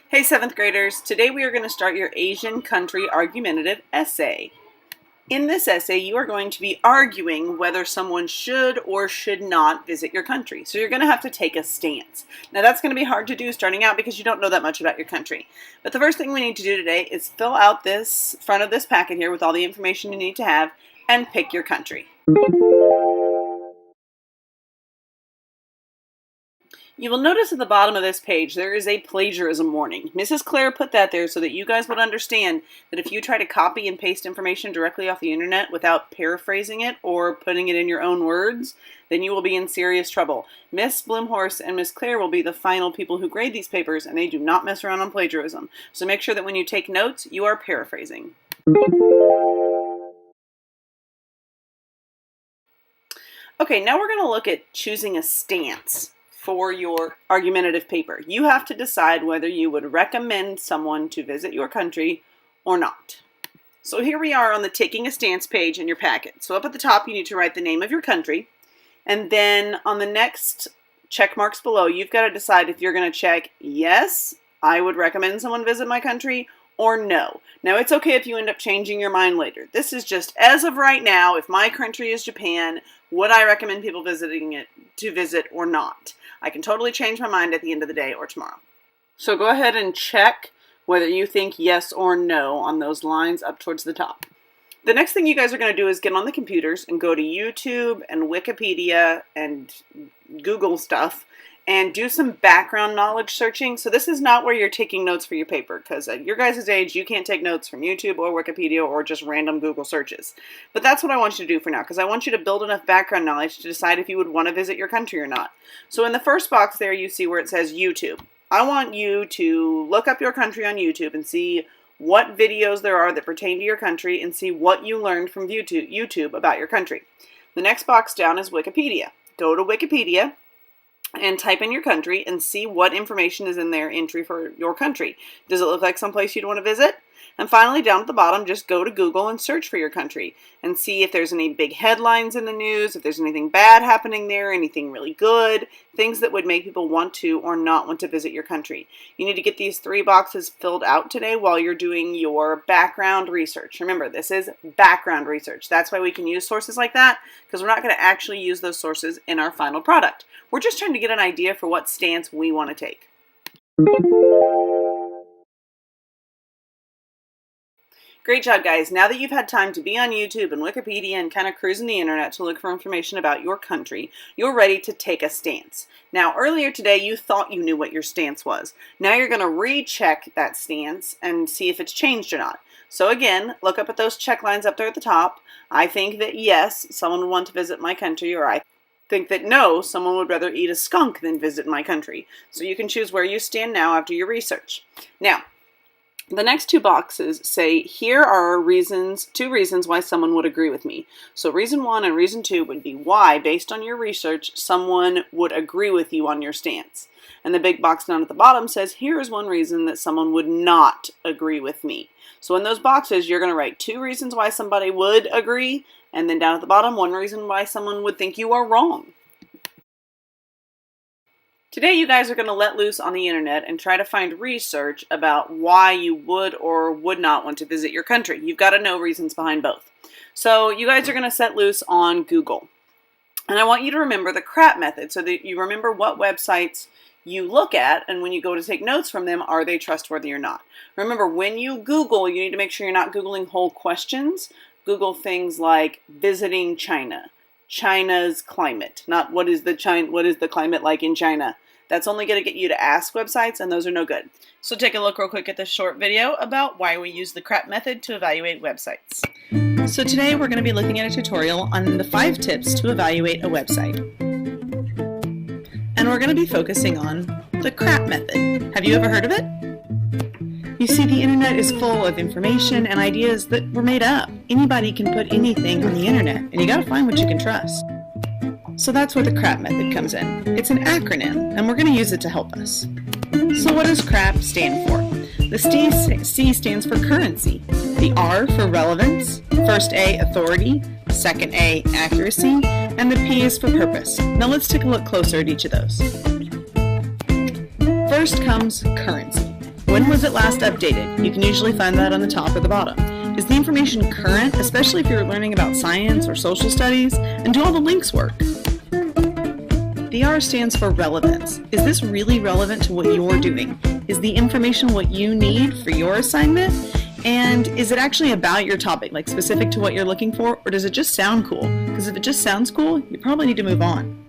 Hey 7th graders, today we are going to start your Asian country argumentative essay. In this essay, you are going to be arguing whether someone should or should not visit your country. So you're going to have to take a stance. Now that's going to be hard to do starting out because you don't know that much about your country. But the first thing we need to do today is fill out this front of this packet here with all the information you need to have and pick your country. You will notice at the bottom of this page there is a plagiarism warning. Mrs. Claire put that there so that you guys would understand that if you try to copy and paste information directly off the internet without paraphrasing it or putting it in your own words, then you will be in serious trouble. Miss Bloomhorse and Miss Claire will be the final people who grade these papers, and they do not mess around on plagiarism. So make sure that when you take notes, you are paraphrasing. Okay, now we're going to look at choosing a stance for your argumentative paper. You have to decide whether you would recommend someone to visit your country or not. So here we are on the taking a stance page in your packet. So up at the top you need to write the name of your country, and then on the next check marks below you've got to decide if you're going to check yes, I would recommend someone visit my country, or no. Now it's okay if you end up changing your mind later. This is just as of right now. If my country is Japan, would I recommend people visiting it to visit or not? I can totally change my mind at the end of the day or tomorrow. So go ahead and check whether you think yes or no on those lines up towards the top. The next thing you guys are going to do is get on the computers and go to YouTube and Wikipedia and Google stuff and do some background knowledge searching. So this is not where you're taking notes for your paper, because at your guys' age, you can't take notes from YouTube or Wikipedia or just random Google searches. But that's what I want you to do for now, because I want you to build enough background knowledge to decide if you would want to visit your country or not. So in the first box there, you see where it says YouTube. I want you to look up your country on YouTube and see what videos there are that pertain to your country and see what you learned from YouTube about your country. The next box down is Wikipedia. Go to Wikipedia and type in your country and see what information is in their entry for your country. Does it look like someplace you'd want to visit? And finally, down at the bottom, just go to Google and search for your country and see if there's any big headlines in the news, if there's anything bad happening there, anything really good, things that would make people want to or not want to visit your country. You need to get these 3 boxes filled out today while you're doing your background research. Remember, this is background research. That's why we can use sources like that, because we're not going to actually use those sources in our final product. We're just trying to get an idea for what stance we want to take. Great job, guys. Now that you've had time to be on YouTube and Wikipedia and kind of cruising the internet to look for information about your country, you're ready to take a stance. Now, earlier today, you thought you knew what your stance was. Now you're going to recheck that stance and see if it's changed or not. So again, look up at those check lines up there at the top. I think that yes, someone would want to visit my country, or I think that no, someone would rather eat a skunk than visit my country. So you can choose where you stand now after your research. Now, the next 2 boxes say, here are 2 reasons why someone would agree with me. So reason 1 and reason 2 would be why, based on your research, someone would agree with you on your stance. And the big box down at the bottom says, here is 1 reason that someone would not agree with me. So in those boxes, you're going to write 2 reasons why somebody would agree, and then down at the bottom, 1 reason why someone would think you are wrong. Today you guys are going to let loose on the internet and try to find research about why you would or would not want to visit your country. You've got to know reasons behind both. So you guys are going to set loose on Google. And I want you to remember the CRAP method so that you remember what websites you look at, and when you go to take notes from them, are they trustworthy or not? Remember, when you Google, you need to make sure you're not Googling whole questions. Google things like visiting China, China's climate, not what is the climate like in China. That's only going to get you to ask websites, and those are no good. So take a look real quick at this short video about why we use the CRAP method to evaluate websites. So today we're going to be looking at a tutorial on the 5 tips to evaluate a website. And we're going to be focusing on the CRAP method. Have you ever heard of it? You see, the internet is full of information and ideas that were made up. Anybody can put anything on the internet, and you got to find what you can trust. So that's where the CRAP method comes in. It's an acronym, and we're going to use it to help us. So what does CRAP stand for? The C stands for currency, the R for relevance, first A, authority, second A, accuracy, and the P is for purpose. Now let's take a look closer at each of those. First comes currency. When was it last updated? You can usually find that on the top or the bottom. Is the information current, especially if you're learning about science or social studies? And do all the links work? The R stands for relevance. Is this really relevant to what you're doing? Is the information what you need for your assignment? And is it actually about your topic, like specific to what you're looking for, or does it just sound cool? Because if it just sounds cool, you probably need to move on.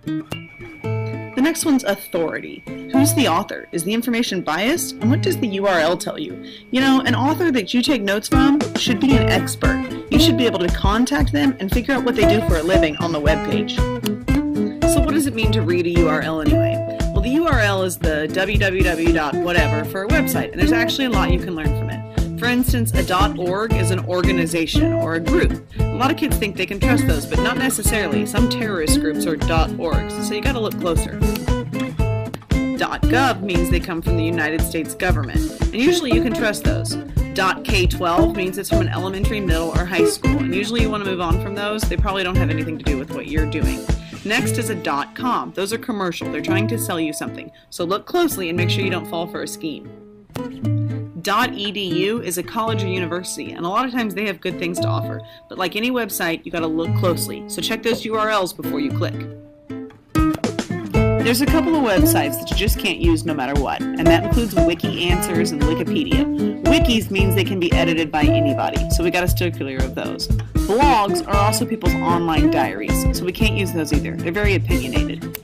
The next one's authority. Who's the author? Is the information biased? And what does the URL tell you? You know, an author that you take notes from should be an expert. You should be able to contact them and figure out what they do for a living on the webpage. So what does it mean to read a URL anyway? Well, the URL is the www.whatever for a website, and there's actually a lot you can learn from it. For instance, a .org is an organization or a group. A lot of kids think they can trust those, but not necessarily. Some terrorist groups are .orgs, so you gotta look closer. .gov means they come from the United States government, and usually you can trust those. .K12 means it's from an elementary, middle, or high school, and usually you want to move on from those. They probably don't have anything to do with what you're doing. Next is a .com. Those are commercial. They're trying to sell you something. So look closely and make sure you don't fall for a scheme. .edu is a college or university, and a lot of times they have good things to offer. But like any website, you got to look closely. So check those URLs before you click. There's a couple of websites that you just can't use no matter what, and that includes Wiki Answers and Wikipedia. Wikis means they can be edited by anybody, so we got to steer clear of those. Blogs are also people's online diaries, so we can't use those either. They're very opinionated.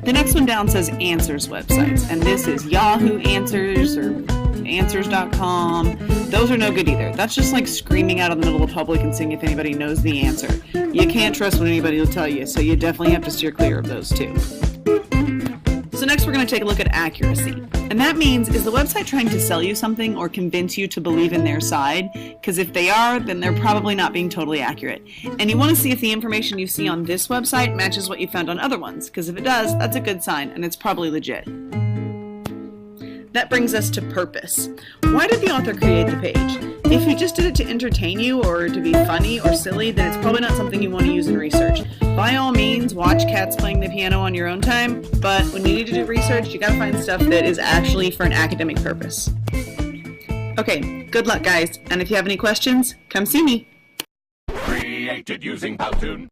The next one down says Answers websites, and this is Yahoo Answers or Answers.com. Those are no good either. That's just like screaming out in the middle of the public and seeing if anybody knows the answer. You can't trust what anybody will tell you, so you definitely have to steer clear of those too. So next we're going to take a look at accuracy. And that means, is the website trying to sell you something or convince you to believe in their side? Because if they are, then they're probably not being totally accurate. And you want to see if the information you see on this website matches what you found on other ones. Because if it does, that's a good sign, and it's probably legit. That brings us to purpose. Why did the author create the page? If he just did it to entertain you or to be funny or silly, then it's probably not something you want to use in research. By all means, watch cats playing the piano on your own time, but when you need to do research, you gotta find stuff that is actually for an academic purpose. Okay, good luck guys, and if you have any questions, come see me. Created using Powtoon.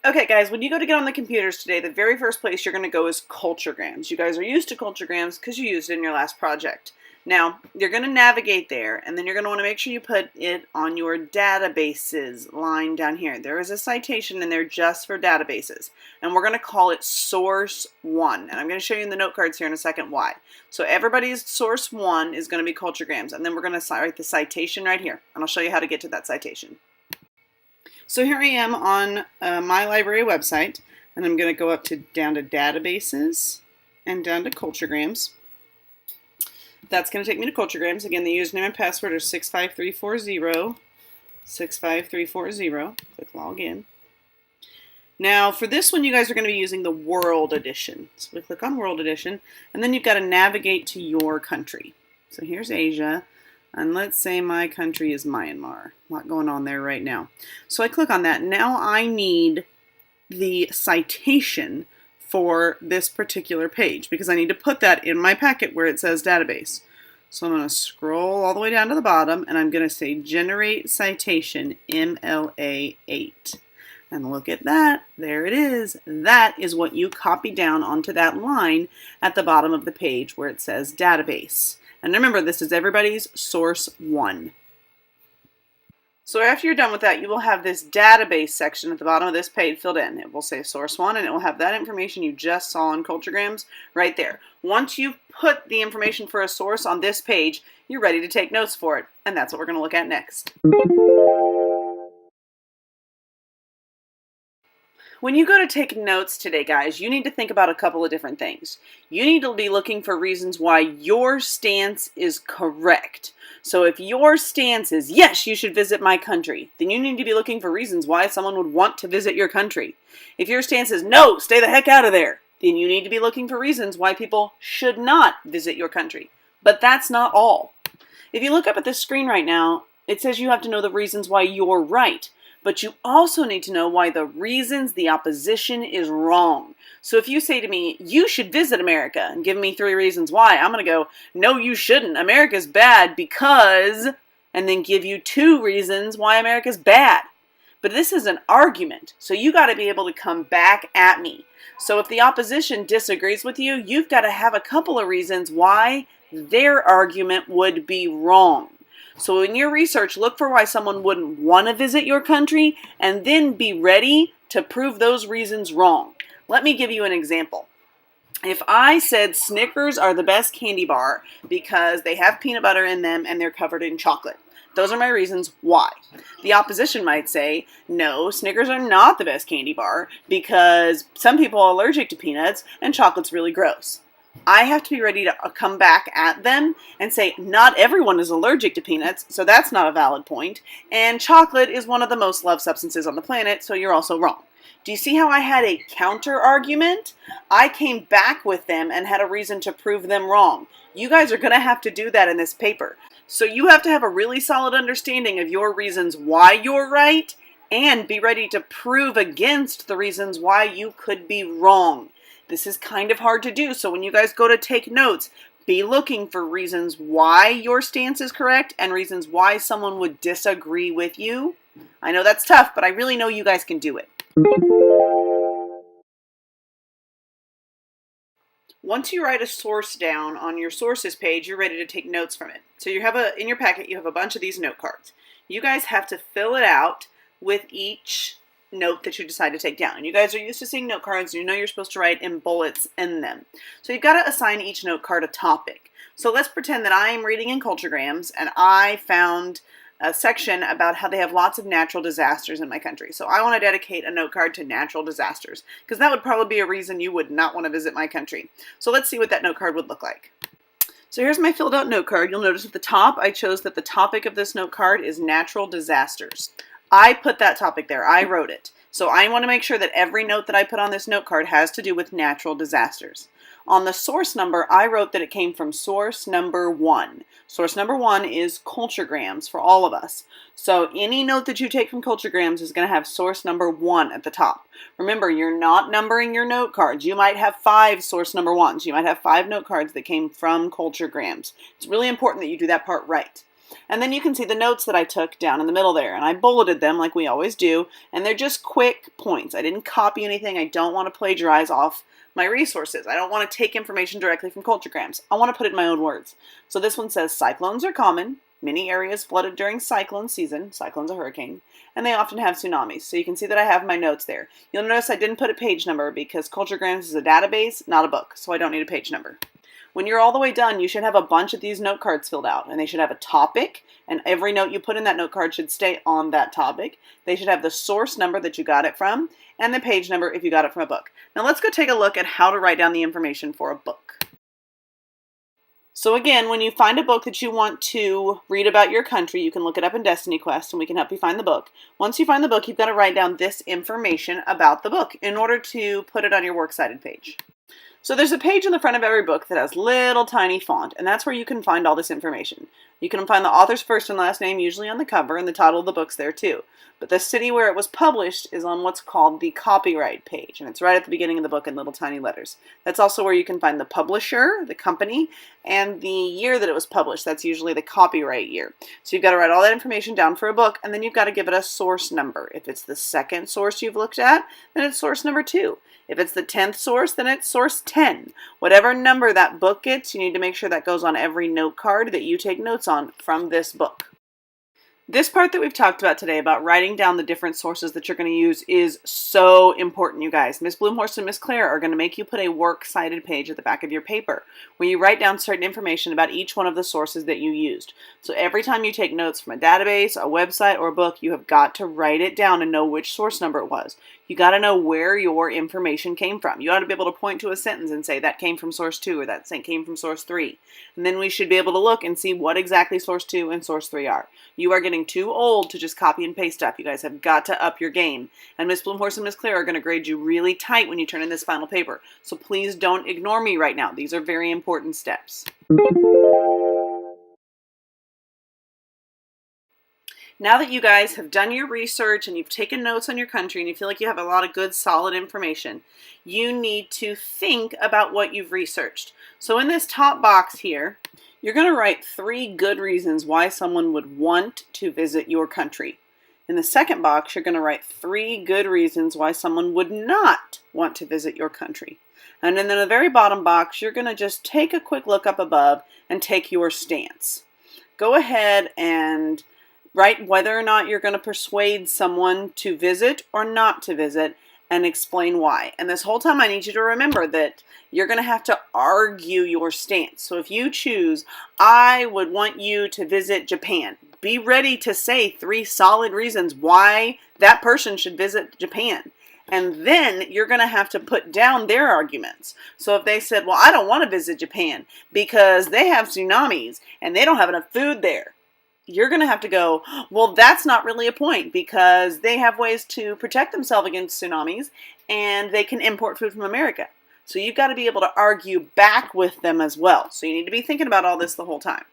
Okay guys, when you go to get on the computers today, the very first place you're going to go is Culturegrams. You guys are used to Culturegrams because you used it in your last project. Now, you're going to navigate there, and then you're going to want to make sure you put it on your databases line down here. There is a citation in there just for databases, and we're going to call it Source 1. And I'm going to show you in the note cards here in a second why. So everybody's Source 1 is going to be Culturegrams, and then we're going to write the citation right here, and I'll show you how to get to that citation. So here I am on my library website, and I'm going to go up to down to databases and down to Culturegrams. That's going to take me to Culturegrams. Again, the username and password are 65340, 65340. Click log in. Now for this one, you guys are going to be using the World Edition. So we click on World Edition, and then you've got to navigate to your country. So here's Asia. And let's say my country is Myanmar. A lot going on there right now. So I click on that. Now I need the citation for this particular page because I need to put that in my packet where it says database. So I'm going to scroll all the way down to the bottom and I'm going to say generate citation MLA8. And look at that. There it is. That is what you copy down onto that line at the bottom of the page where it says database. And remember, this is everybody's Source 1. So after you're done with that, you will have this database section at the bottom of this page filled in. It will say Source 1, and it will have that information you just saw on Culturegrams right there. Once you've put the information for a source on this page, you're ready to take notes for it. And that's what we're going to look at next. When you go to take notes today, guys, you need to think about a couple of different things. You need to be looking for reasons why your stance is correct. So if your stance is, yes, you should visit my country, then you need to be looking for reasons why someone would want to visit your country. If your stance is, no, stay the heck out of there, then you need to be looking for reasons why people should not visit your country. But that's not all. If you look up at the screen right now, it says you have to know the reasons why you're right. But you also need to know why the reasons the opposition is wrong. So if you say to me, you should visit America, and give me 3 reasons why, I'm going to go, no, you shouldn't. America's bad because, and then give you 2 reasons why America's bad. But this is an argument, so you got to be able to come back at me. So if the opposition disagrees with you, you've got to have a couple of reasons why their argument would be wrong. So in your research, look for why someone wouldn't want to visit your country, and then be ready to prove those reasons wrong. Let me give you an example. If I said Snickers are the best candy bar because they have peanut butter in them and they're covered in chocolate, those are my reasons why. The opposition might say, no, Snickers are not the best candy bar because some people are allergic to peanuts and chocolate's really gross. I have to be ready to come back at them and say, not everyone is allergic to peanuts, so that's not a valid point, and chocolate is one of the most loved substances on the planet, so you're also wrong. Do you see how I had a counter argument? I came back with them and had a reason to prove them wrong. You guys are going to have to do that in this paper. So you have to have a really solid understanding of your reasons why you're right and be ready to prove against the reasons why you could be wrong. This is kind of hard to do, so when you guys go to take notes, be looking for reasons why your stance is correct and reasons why someone would disagree with you. I know that's tough, but I really know you guys can do it. Once you write a source down on your sources page, you're ready to take notes from it. So you have in your packet, you have a bunch of these note cards. You guys have to fill it out with each note that you decide to take down. And you guys are used to seeing note cards, and you know you're supposed to write in bullets in them. So you've got to assign each note card a topic. So let's pretend that I am reading in Culturegrams and I found a section about how they have lots of natural disasters in my country. So I want to dedicate a note card to natural disasters, because that would probably be a reason you would not want to visit my country. So let's see what that note card would look like. So here's my filled out note card. You'll notice at the top, I chose that the topic of this note card is natural disasters. I put that topic there. I wrote it. So I want to make sure that every note that I put on this note card has to do with natural disasters. On the source number, I wrote that it came from source number 1. Source number 1 is Culturegrams for all of us. So any note that you take from Culturegrams is going to have source number 1 at the top. Remember, you're not numbering your note cards. You might have 5 source number 1s. You might have 5 note cards that came from Culturegrams. It's really important that you do that part right. And then you can see the notes that I took down in the middle there, and I bulleted them like we always do, and they're just quick points. I didn't copy anything. I don't want to plagiarize off my resources. I don't want to take information directly from Culturegrams. I want to put it in my own words. So this one says, cyclones are common. Many areas flooded during cyclone season. Cyclone's a hurricane. And they often have tsunamis. So you can see that I have my notes there. You'll notice I didn't put a page number because Culturegrams is a database, not a book. So I don't need a page number. When you're all the way done, you should have a bunch of these note cards filled out, and they should have a topic, and every note you put in that note card should stay on that topic. They should have the source number that you got it from, and the page number if you got it from a book. Now let's go take a look at how to write down the information for a book. So again, when you find a book that you want to read about your country, you can look it up in Destiny Quest, and we can help you find the book. Once you find the book, you've got to write down this information about the book in order to put it on your works cited page. So there's a page in the front of every book that has little tiny font, and that's where you can find all this information. You can find the author's first and last name usually on the cover, and the title of the book's there too. But the city where it was published is on what's called the copyright page, and it's right at the beginning of the book in little tiny letters. That's also where you can find the publisher, the company, and the year that it was published. That's usually the copyright year. So you've got to write all that information down for a book, and then you've got to give it a source number. If it's the second source you've looked at, then it's source number 2. If it's the 10th source, then it's source 10. Whatever number that book gets, you need to make sure that goes on every note card that you take notes on from this book. This part that we've talked about today about writing down the different sources that you're going to use is so important, you guys. Miss Bloomhorse and Miss Claire are going to make you put a works cited page at the back of your paper where you write down certain information about each one of the sources that you used. So every time you take notes from a database, a website, or a book, you have got to write it down and know which source number it was. You got to know where your information came from. You ought to be able to point to a sentence and say that came from source 2 or that came from source 3. And then we should be able to look and see what exactly source 2 and source 3 are. You are getting too old to just copy and paste stuff. You guys have got to up your game. And Miss Bloomhorse and Miss Claire are going to grade you really tight when you turn in this final paper. So please don't ignore me right now. These are very important steps. Now that you guys have done your research and you've taken notes on your country and you feel like you have a lot of good, solid information, you need to think about what you've researched. So in this top box here, you're going to write 3 good reasons why someone would want to visit your country. In the second box, you're going to write 3 good reasons why someone would not want to visit your country. And then in the very bottom box, you're going to just take a quick look up above and take your stance. Go ahead and write whether or not you're going to persuade someone to visit or not to visit and explain why. And this whole time I need you to remember that you're going to have to argue your stance. So if you choose, I would want you to visit Japan, be ready to say 3 solid reasons why that person should visit Japan. And then you're going to have to put down their arguments. So if they said, well, I don't want to visit Japan because they have tsunamis and they don't have enough food there, you're going to have to go, well, that's not really a point because they have ways to protect themselves against tsunamis and they can import food from America. So you've got to be able to argue back with them as well. So you need to be thinking about all this the whole time.